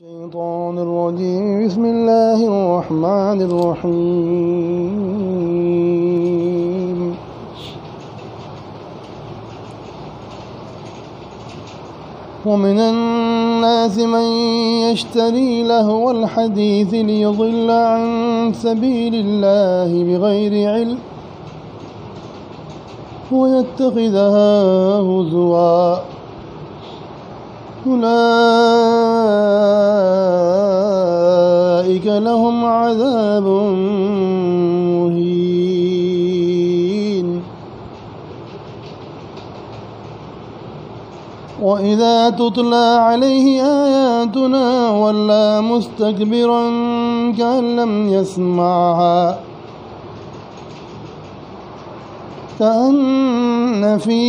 الشيطان الرجيم بسم الله الرحمن الرحيم ومن الناس من يشتري لهو الحديث ليضل عن سبيل الله بغير علم ويتخذها هزوا أولئك لهم عذاب مهين وإذا تتلى عليه آياتنا ولى مستكبرا كأن لم يسمعها كأن في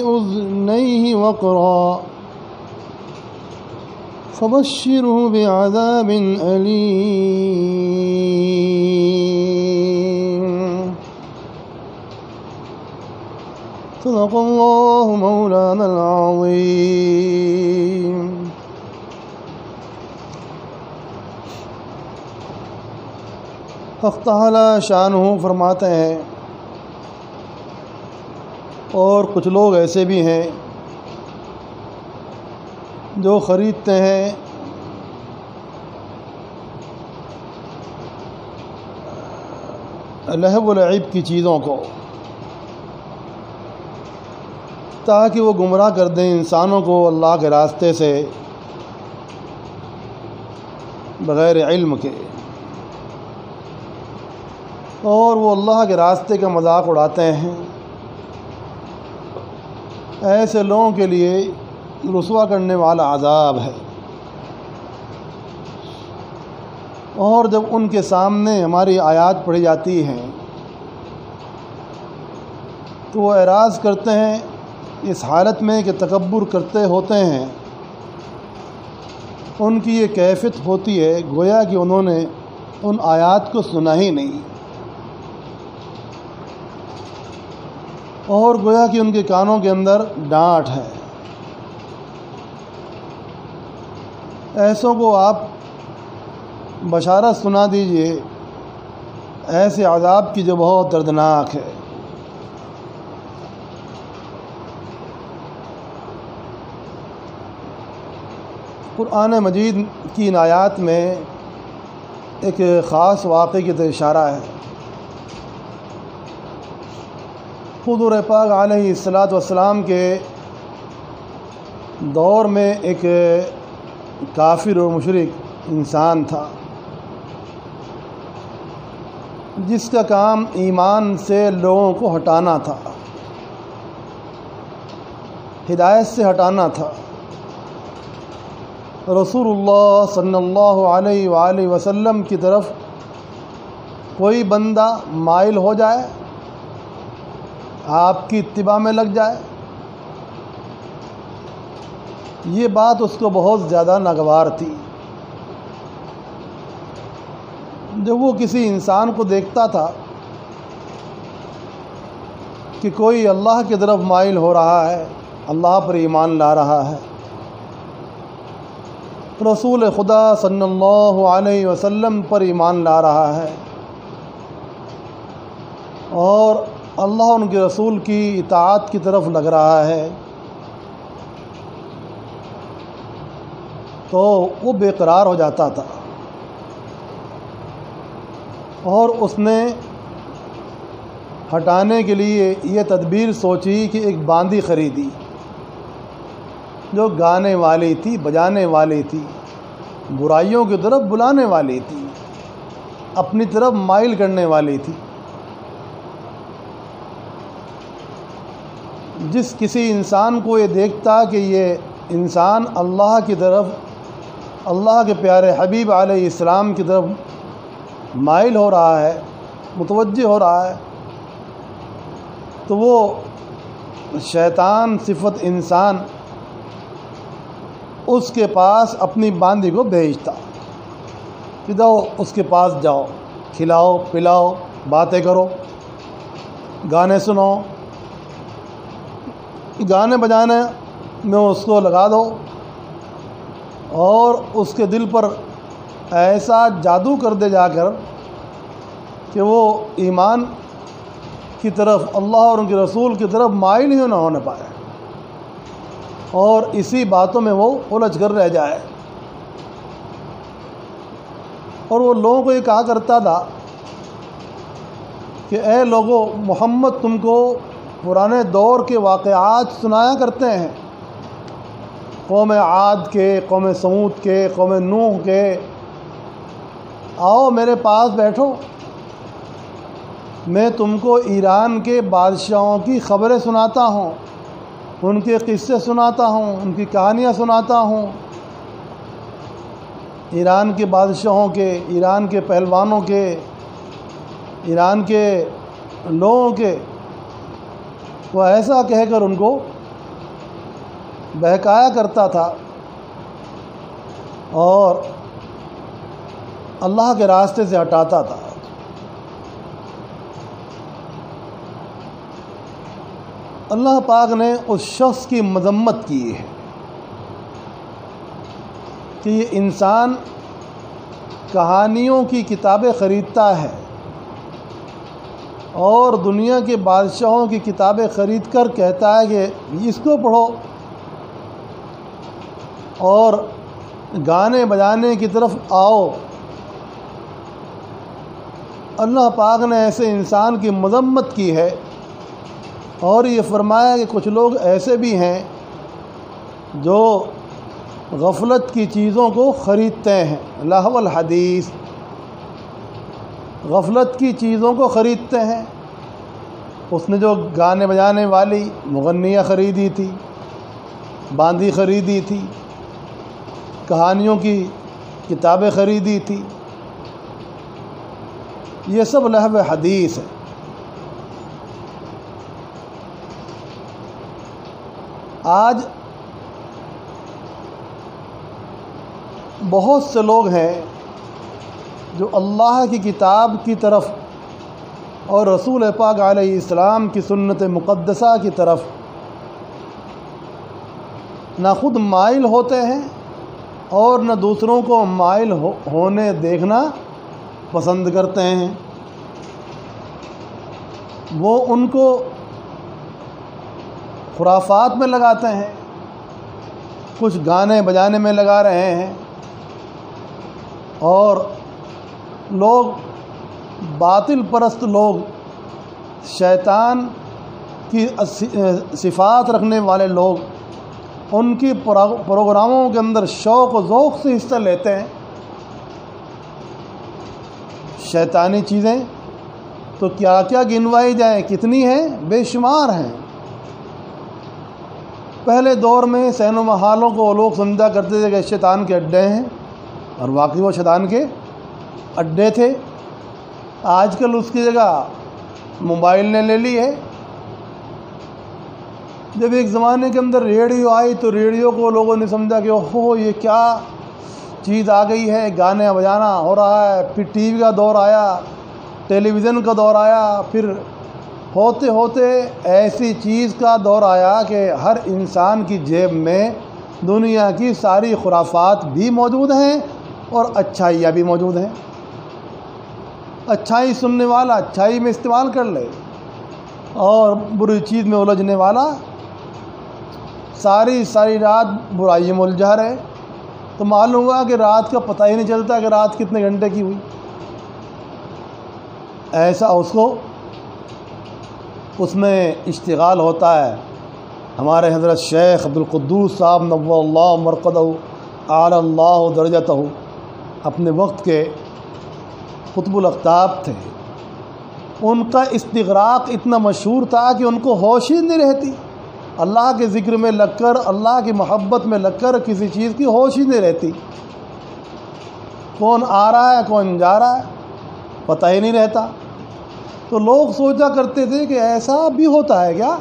أذنيه وقرا فبشره بعذاب أليم صدق الله مولانا العظيم. حق تعالی شانہ فرماتے ہیں اور کچھ لوگ ایسے بھی ہیں جو خریدتے ہیں لہو و لعب کی چیزوں کو تاکہ وہ گمراہ کر دیں انسانوں کو اللہ کے راستے سے بغیر علم کے، اور وہ اللہ کے راستے کا مذاق اڑاتے ہیں. ایسے لوگوں کے لیے رسوا کرنے والا عذاب ہے. اور جب ان کے سامنے ہماری آیات پڑھی جاتی ہیں تو وہ اعراض کرتے ہیں اس حالت میں کہ تکبر کرتے ہوتے ہیں. ان کی یہ کیفیت ہوتی ہے گویا کہ انہوں نے ان آیات کو سنا ہی نہیں، اور گویا کہ ان کے کانوں کے اندر ڈانٹ ہے. ایسوں کو آپ بشارت سنا دیجئے ایسے عذاب کی جو بہت دردناک ہے. قرآن مجید کی ان آیات میں ایک خاص واقعے کی طرف اشارہ ہے. حضور پاک علیہ الصلاۃ والسلام کے دور میں ایک کافر و مشرک انسان تھا جس کا کام ایمان سے لوگوں کو ہٹانا تھا، ہدایت سے ہٹانا تھا. رسول اللہ صلی اللہ علیہ وآلہ وسلم کی طرف کوئی بندہ مائل ہو جائے، آپ کی اتباع میں لگ جائے، یہ بات اس کو بہت زیادہ ناگوار تھی. جب وہ کسی انسان کو دیکھتا تھا کہ کوئی اللہ کی طرف مائل ہو رہا ہے، اللہ پر ایمان لا رہا ہے، رسول خدا صلی اللہ علیہ وسلم پر ایمان لا رہا ہے، اور اللہ ان کے رسول کی اطاعت کی طرف لگ رہا ہے، تو وہ بے قرار ہو جاتا تھا. اور اس نے ہٹانے کے لیے یہ تدبیر سوچی کہ ایک باندی خریدی جو گانے والی تھی، بجانے والی تھی، برائیوں کی طرف بلانے والی تھی، اپنی طرف مائل کرنے والی تھی. جس کسی انسان کو یہ دیکھتا کہ یہ انسان اللہ کی طرف، اللہ کے پیارے حبیب علیہ السلام کی طرف مائل ہو رہا ہے، متوجہ ہو رہا ہے، تو وہ شیطان صفت انسان اس کے پاس اپنی باندی کو بھیجتا کہ جاؤ اس کے پاس جاؤ، کھلاؤ پلاؤ، باتیں کرو، گانے سنو، گانے بجانے میں اس کو لگا دو اور اس کے دل پر ایسا جادو کر دے جا کر کہ وہ ایمان کی طرف، اللہ اور ان کے رسول کی طرف مائل ہی نہ ہونے پائے، اور اسی باتوں میں وہ الجھ کر رہ جائے۔ اور وہ لوگوں کو یہ کہا کرتا تھا کہ اے لوگو، محمد تم کو پرانے دور کے واقعات سنایا کرتے ہیں، قوم عاد کے، قوم سمود کے، قوم نوح کے، آؤ میرے پاس بیٹھو، میں تم کو ایران کے بادشاہوں کی خبریں سناتا ہوں، ان کے قصے سناتا ہوں، ان کی کہانیاں سناتا ہوں، ایران کے بادشاہوں کے، ایران کے پہلوانوں کے، ایران کے لوگوں کے۔ وہ ایسا کہہ کر ان کو بہکایا کرتا تھا اور اللہ کے راستے سے ہٹاتا تھا۔ اللہ پاک نے اس شخص کی مذمت کی ہے کہ یہ انسان کہانیوں کی کتابیں خریدتا ہے اور دنیا کے بادشاہوں کی کتابیں خرید کر کہتا ہے کہ اس کو پڑھو، اور گانے بجانے کی طرف آؤ۔ اللہ پاک نے ایسے انسان کی مذمت کی ہے، اور یہ فرمایا کہ کچھ لوگ ایسے بھی ہیں جو غفلت کی چیزوں کو خریدتے ہیں، لہو الحدیث، غفلت کی چیزوں کو خریدتے ہیں۔ اس نے جو گانے بجانے والی مغنیاں خریدی تھی، باندی خریدی تھی، کہانیوں کی کتابیں خریدی تھی، یہ سب لہو حدیث ہے۔ آج بہت سے لوگ ہیں جو اللہ کی کتاب کی طرف اور رسول پاک علیہ السلام کی سنت مقدسہ کی طرف نہ خود مائل ہوتے ہیں اور نہ دوسروں کو مائل ہونے دیکھنا پسند کرتے ہیں۔ وہ ان کو خرافات میں لگاتے ہیں، کچھ گانے بجانے میں لگا رہے ہیں، اور لوگ باطل پرست لوگ، شیطان کی صفات رکھنے والے لوگ، ان کی پروگراموں کے اندر شوق و ذوق سے حصہ لیتے ہیں۔ شیطانی چیزیں تو کیا کیا گنوائی جائیں، کتنی ہیں، بے شمار ہیں۔ پہلے دور میں سینما محالوں کو لوگ سمجھا کرتے تھے کہ شیطان کے اڈے ہیں، اور واقعی وہ شیطان کے اڈے تھے۔ آج کل اس کی جگہ موبائل نے لے لی ہے۔ جب ایک زمانے کے اندر ریڈیو آئی تو ریڈیو کو لوگوں نے سمجھا کہ اوہو یہ کیا چیز آ گئی ہے، گانے بجانا ہو رہا ہے۔ پھر ٹی وی کا دور آیا، ٹیلی ویژن کا دور آیا، پھر ہوتے ہوتے ایسی چیز کا دور آیا کہ ہر انسان کی جیب میں دنیا کی ساری خرافات بھی موجود ہیں اور اچھائیاں بھی موجود ہیں۔ اچھائی سننے والا اچھائی میں استعمال کر لے، اور بری چیز میں الجھنے والا ساری رات برائی میں الجھا رہے، تو معلوم ہوا کہ رات کا پتہ ہی نہیں چلتا کہ رات کتنے گھنٹے کی ہوئی۔ ایسا اس میں اشتغال ہوتا ہے۔ ہمارے حضرت شیخ عبدالقدوس صاحب نور اللہ مرقدہ اعلی اللہ درجتہ اپنے وقت کے قطب الاقطاب تھے۔ ان کا استغراق اتنا مشہور تھا کہ ان کو ہوش ہی نہیں رہتی، اللہ کے ذکر میں لگ کر، اللہ کی محبت میں لگ کر کسی چیز کی ہوش ہی نہیں رہتی۔ کون آ رہا ہے کون جا رہا ہے پتہ ہی نہیں رہتا۔ تو لوگ سوچا کرتے تھے کہ ایسا بھی ہوتا ہے کیا؟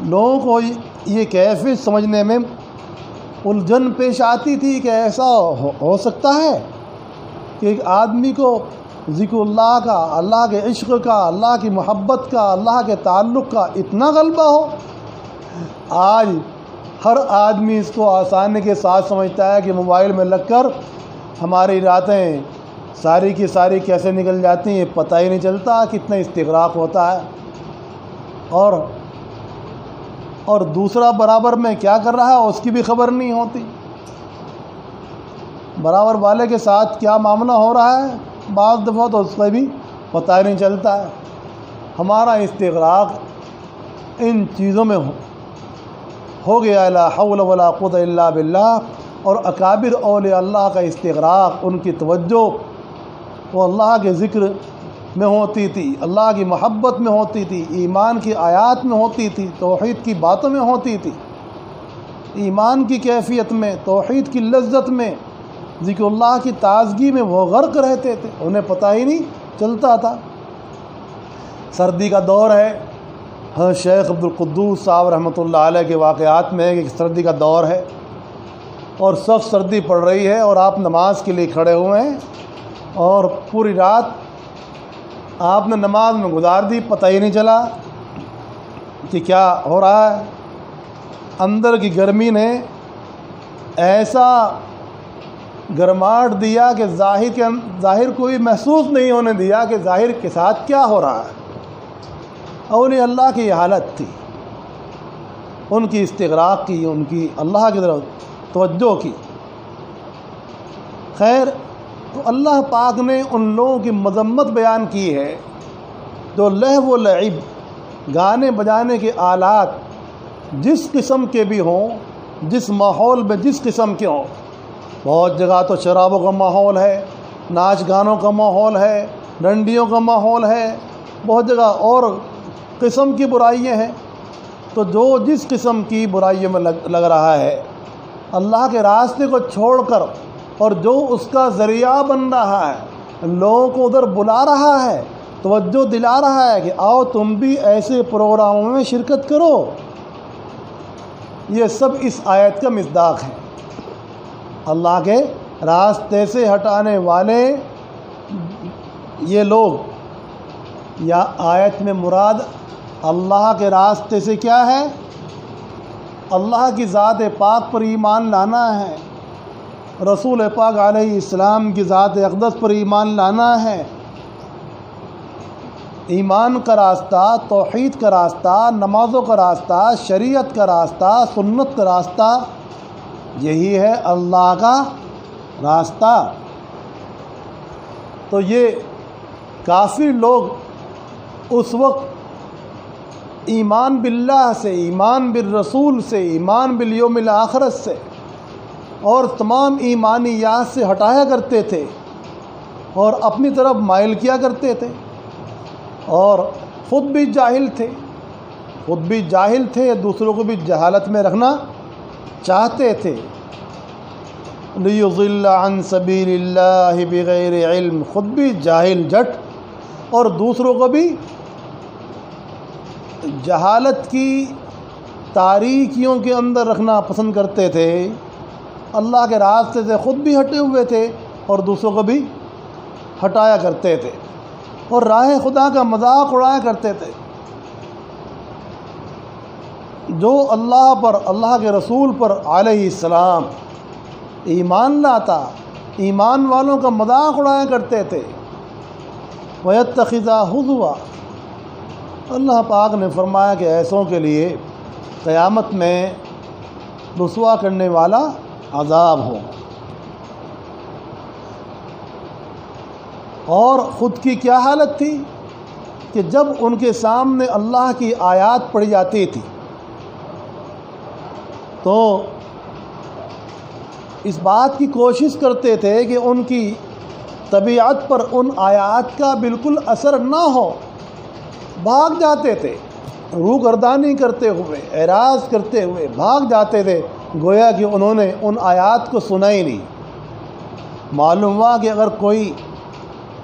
لوگوں کو یہ کیفیت سمجھنے میں الجھن پیش آتی تھی کہ ایسا ہو سکتا ہے کہ ایک آدمی کو ذکر اللہ کا، اللہ کے عشق کا، اللہ کی محبت کا، اللہ کے تعلق کا اتنا غلبہ ہو۔ آج ہر آدمی اس کو آسانی کے ساتھ سمجھتا ہے کہ موبائل میں لگ کر ہماری راتیں ساری کی ساری کیسے نکل جاتی ہیں پتہ ہی نہیں چلتا، کتنا استغراق ہوتا ہے۔ اور دوسرا برابر میں کیا کر رہا ہے اس کی بھی خبر نہیں ہوتی، برابر والے کے ساتھ کیا معاملہ ہو رہا ہے بعض دفعہ تو اس کا بھی پتہ ہی نہیں چلتا ہے۔ ہمارا استغراق ان چیزوں میں ہو گیا، لا حول ولا قوت الا باللہ۔ اور اکابر اولیاء اللہ کا استغراق، ان کی توجہ وہ اللہ کے ذکر میں ہوتی تھی، اللہ کی محبت میں ہوتی تھی، ایمان کی آیات میں ہوتی تھی، توحید کی باتوں میں ہوتی تھی، ایمان کی کیفیت میں، توحید کی لذت میں، ذکر اللہ کی تازگی میں وہ غرق رہتے تھے، انہیں پتہ ہی نہیں چلتا تھا۔ سردی کا دور ہے، ہاں شیخ عبدالقدوس صاحب رحمۃ اللہ علیہ کے واقعات میں کہ سردی کا دور ہے اور سخت سردی پڑ رہی ہے اور آپ نماز کے لیے کھڑے ہوئے ہیں اور پوری رات آپ نے نماز میں گزار دی، پتہ ہی نہیں چلا کہ کیا ہو رہا ہے۔ اندر کی گرمی نے ایسا گرماہٹ دیا کہ ظاہر کو بھی محسوس نہیں ہونے دیا کہ ظاہر کے ساتھ کیا ہو رہا ہے۔ اولیاء اللہ کی یہ حالت تھی، ان کی استغراق کی، ان کی اللہ کی طرف توجہ کی۔ خیر، تو اللہ پاک نے ان لوگوں کی مذمت بیان کی ہے جو لہو و لعب، گانے بجانے کے آلات جس قسم کے بھی ہوں، جس ماحول میں جس قسم کے ہوں، بہت جگہ تو شرابوں کا ماحول ہے، ناچ گانوں کا ماحول ہے، ڈنڈیوں کا ماحول ہے، بہت جگہ اور قسم کی برائیاں ہیں۔ تو جو جس قسم کی برائیوں میں لگ رہا ہے، اللہ کے راستے کو چھوڑ کر اور جو اس کا ذریعہ بن رہا ہے، لوگوں کو ادھر بلا رہا ہے، توجہ دلا رہا ہے کہ آؤ تم بھی ایسے پروگراموں میں شرکت کرو، یہ سب اس آیت کا مصداق ہے۔ اللہ کے راستے سے ہٹانے والے یہ لوگ، یا آیت میں مراد اللہ کے راستے سے کیا ہے؟ اللہ کی ذات پاک پر ایمان لانا ہے، رسول پاک علیہ السلام کی ذات اقدس پر ایمان لانا ہے۔ ایمان کا راستہ، توحید کا راستہ، نمازوں کا راستہ، شریعت کا راستہ، سنت کا راستہ، یہی ہے اللہ کا راستہ۔ تو یہ کافی لوگ اس وقت ایمان باللہ سے، ایمان بالرسول سے، ایمان بالیوم الآخرت سے اور تمام ایمانیات سے ہٹایا کرتے تھے اور اپنی طرف مائل کیا کرتے تھے، اور خود بھی جاہل تھے، دوسروں کو بھی جہالت میں رکھنا چاہتے تھے۔ لِيُضِلَّ عَن سَبِيلِ اللَّهِ بِغَيْرِ علم، خود بھی جاہل جٹ اور دوسروں کو بھی جہالت کی تاریکیوں کے اندر رکھنا پسند کرتے تھے۔ اللہ کے راستے سے خود بھی ہٹے ہوئے تھے اور دوسروں کو بھی ہٹایا کرتے تھے اور راہ خدا کا مذاق اڑایا کرتے تھے۔ جو اللہ پر، اللہ کے رسول پر علیہ السلام ایمان لاتا، ایمان والوں کا مذاق اڑایا کرتے تھے۔ وَيَتَّخِذَا هُزُوًا، اللہ پاک نے فرمایا کہ ایسوں کے لیے قیامت میں رسوا کرنے والا عذاب ہو۔ اور خود کی کیا حالت تھی کہ جب ان کے سامنے اللہ کی آیات پڑھی جاتی تھی تو اس بات کی کوشش کرتے تھے کہ ان کی طبیعت پر ان آیات کا بالکل اثر نہ ہو، بھاگ جاتے تھے، روگردانی کرتے ہوئے، اعراض کرتے ہوئے بھاگ جاتے تھے، گویا کہ انہوں نے ان آیات کو سنا ہی نہیں۔ معلوم ہوا کہ اگر کوئی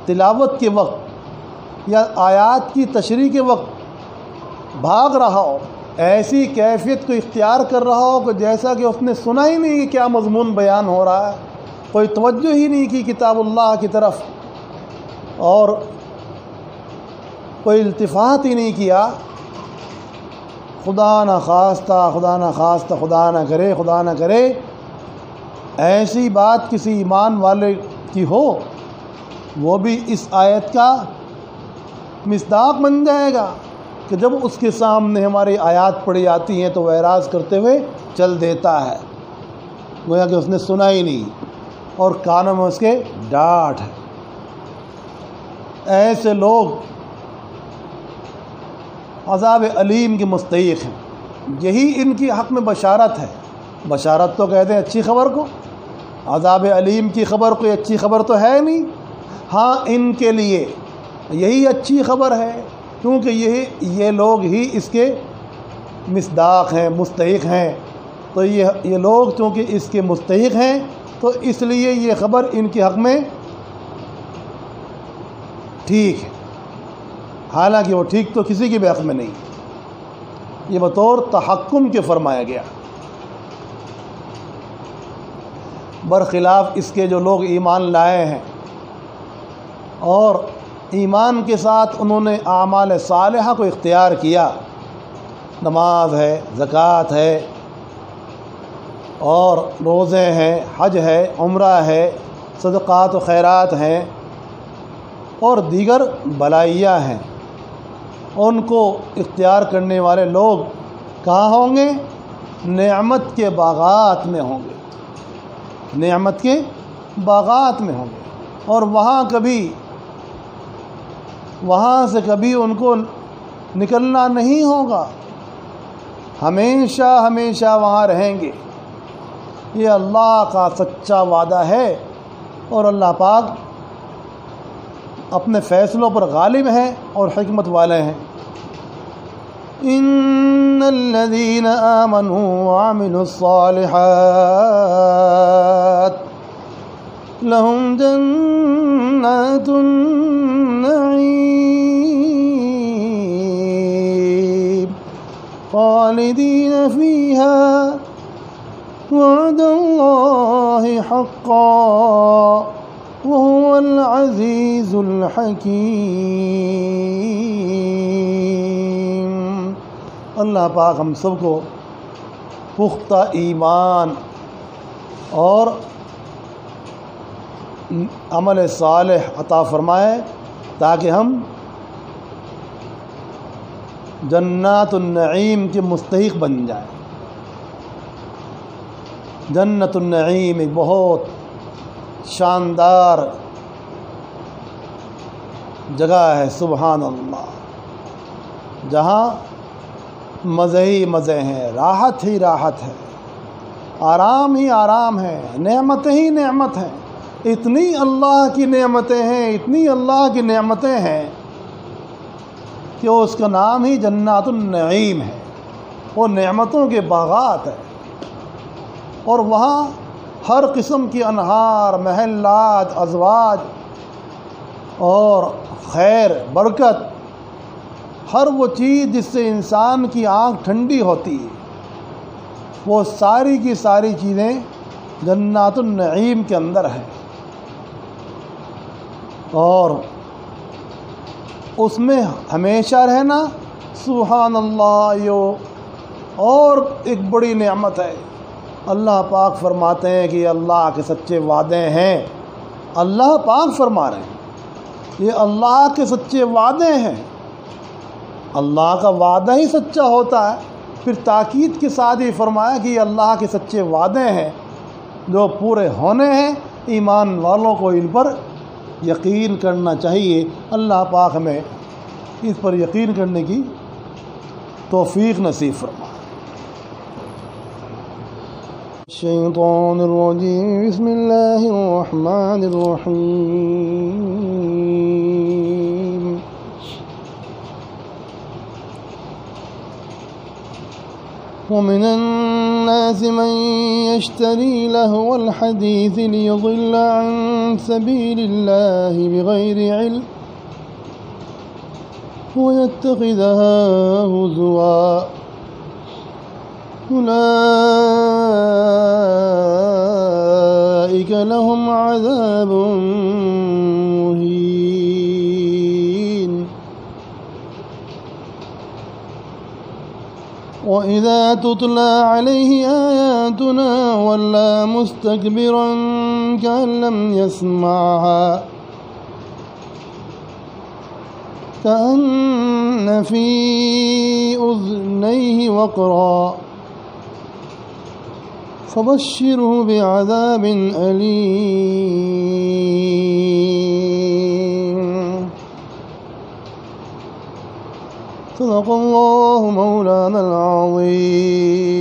تلاوت کے وقت یا آیات کی تشریح کے وقت بھاگ رہا ہو، ایسی کیفیت کو اختیار کر رہا ہو کہ جیسا کہ اس نے سنا ہی نہیں کہ کیا مضمون بیان ہو رہا ہے، کوئی توجہ ہی نہیں کی کتاب اللہ کی طرف اور کوئی التفات ہی نہیں کیا، خدا نہ خواستہ خدا نہ کرے ایسی بات کسی ایمان والے کی ہو، وہ بھی اس آیت کا مصداق بن جائے گا کہ جب اس کے سامنے ہماری آیات پڑھی جاتی ہیں تو وہ اعراض کرتے ہوئے چل دیتا ہے، گویا کہ اس نے سنا ہی نہیں اور کانوں میں اس کے ڈانٹ ہے۔ ایسے لوگ عذاب علیم کے مستحق ہیں، یہی ان کی حق میں بشارت ہے۔ بشارت تو کہتے ہیں اچھی خبر کو، عذاب علیم کی خبر کوئی اچھی خبر تو ہے نہیں۔ ہاں ان کے لیے یہی اچھی خبر ہے، کیونکہ یہ لوگ ہی اس کے مصداق ہیں، مستحق ہیں، تو یہ لوگ چونکہ اس کے مستحق ہیں تو اس لیے یہ خبر ان کے حق میں ٹھیک ہے، حالانکہ وہ ٹھیک تو کسی کے بھی حق میں نہیں، یہ بطور تحکم کے فرمایا گیا۔ برخلاف اس کے جو لوگ ایمان لائے ہیں اور ایمان کے ساتھ انہوں نے اعمال صالحہ کو اختیار کیا، نماز ہے، زکوٰۃ ہے اور روزے ہیں، حج ہے، عمرہ ہے، صدقات و خیرات ہیں اور دیگر بلائیاں ہیں، ان کو اختیار کرنے والے لوگ کہاں ہوں گے؟ نعمت کے باغات میں ہوں گے، نعمت کے باغات میں ہوں گے، اور وہاں سے کبھی ان کو نکلنا نہیں ہوگا، ہمیشہ وہاں رہیں گے۔ یہ اللہ کا سچا وعدہ ہے اور اللہ پاک اپنے فیصلوں پر غالب ہیں اور حکمت والے ہیں۔ ان الذين آمنوا وعملوا الصالحات لهم جنات النعيم خالدين فيها وعد الله حقا وهو العزيز الحكيم۔ اللہ پاک ہم سب کو پختہ ایمان اور عمل صالح عطا فرمائے تاکہ ہم جنات النعیم کے مستحق بن جائیں۔ جنت النعیم ایک بہت شاندار جگہ ہے، سبحان اللہ، جہاں مزے ہی مزے ہیں، راحت ہی راحت ہے، آرام ہی آرام ہے، نعمتیں ہی نعمت ہیں، اتنی اللہ کی نعمتیں ہیں، اتنی اللہ کی نعمتیں ہیں کہ اس کا نام ہی جنات النعیم ہے، وہ نعمتوں کے باغات ہے، اور وہاں ہر قسم کی انہار، محلات، ازواج اور خیر، برکت، ہر وہ چیز جس سے انسان کی آنکھ ٹھنڈی ہوتی ہے، وہ ساری کی ساری چیزیں جنات النعیم کے اندر ہیں، اور اس میں ہمیشہ رہنا، سبحان اللہ، یہ اور ایک بڑی نعمت ہے۔ اللہ پاک فرماتے ہیں کہ یہ اللہ کے سچے وعدے ہیں، اللہ پاک فرما رہے ہیں یہ اللہ کے سچے وعدے ہیں، اللہ کا وعدہ ہی سچا ہوتا ہے، پھر تاکید کے ساتھ یہ فرمایا کہ یہ اللہ کے سچے وعدے ہیں جو پورے ہونے ہیں، ایمان والوں کو ان پر یقین کرنا چاہیے۔ اللہ پاک ہمیں اس پر یقین کرنے کی توفیق نصیب فرمائے۔ الشیطان الرجیم، بسم اللہ الرحمن الرحیم۔ ومن الناس من يشتري لهو الحديث ليضل عن سبيل الله بغير علم ويتخذها هزوا أولئك لهم عذاب مهين۔ وإذا تتلى عليه آياتنا ولى مستكبرا كأن لم يسمعها كأن في أذنيه وقرا فبشره بعذاب أليم. صدق الله مولانا العظيم.